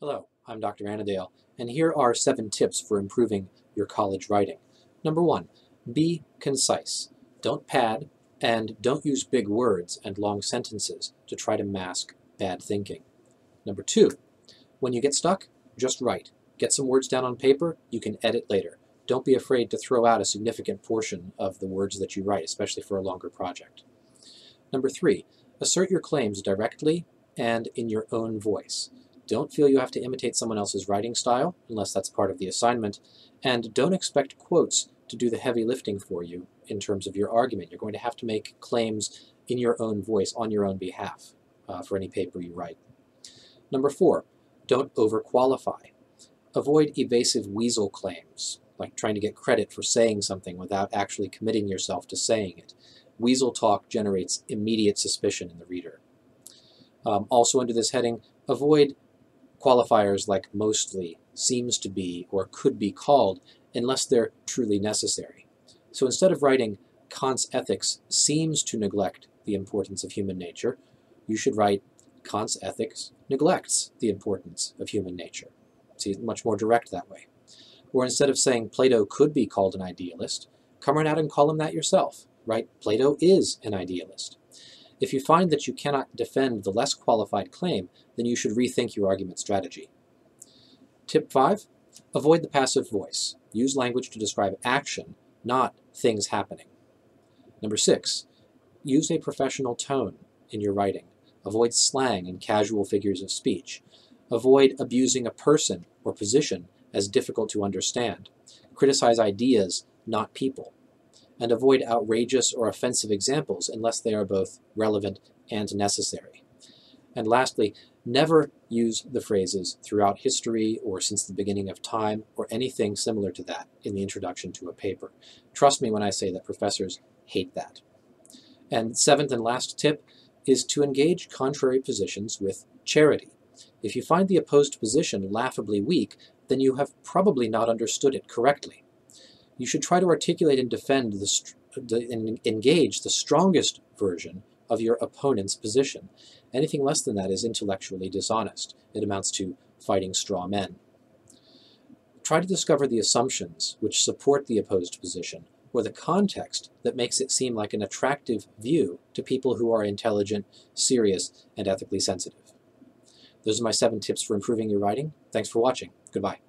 Hello, I'm Dr. Annadale, and here are 7 tips for improving your college writing. Number 1, be concise. Don't pad, and don't use big words and long sentences to try to mask bad thinking. Number 2, when you get stuck, just write. Get some words down on paper, you can edit later. Don't be afraid to throw out a significant portion of the words that you write, especially for a longer project. Number 3, assert your claims directly and in your own voice. Don't feel you have to imitate someone else's writing style, unless that's part of the assignment, and don't expect quotes to do the heavy lifting for you in terms of your argument. You're going to have to make claims in your own voice, on your own behalf, for any paper you write. Number 4, don't overqualify. Avoid evasive weasel claims, like trying to get credit for saying something without actually committing yourself to saying it. Weasel talk generates immediate suspicion in the reader. Also under this heading, avoid qualifiers like mostly, seems to be, or could be called, unless they're truly necessary. So instead of writing, Kant's ethics seems to neglect the importance of human nature, you should write, Kant's ethics neglects the importance of human nature. See, it's much more direct that way. Or instead of saying Plato could be called an idealist, come right out and call him that yourself. Write, Plato is an idealist. If you find that you cannot defend the less qualified claim, then you should rethink your argument strategy. Tip 5, avoid the passive voice. Use language to describe action, not things happening. Number 6, use a professional tone in your writing. Avoid slang and casual figures of speech. Avoid abusing a person or position as difficult to understand. Criticize ideas, not people. And avoid outrageous or offensive examples unless they are both relevant and necessary. And lastly, never use the phrases throughout history or since the beginning of time or anything similar to that in the introduction to a paper. Trust me when I say that professors hate that. And 7th and last tip is to engage contrary positions with charity. If you find the opposed position laughably weak, then you have probably not understood it correctly. You should try to articulate and defend and engage the strongest version of your opponent's position. Anything less than that is intellectually dishonest. It amounts to fighting straw men. Try to discover the assumptions which support the opposed position, or the context that makes it seem like an attractive view to people who are intelligent, serious, and ethically sensitive. Those are my 7 tips for improving your writing. Thanks for watching. Goodbye.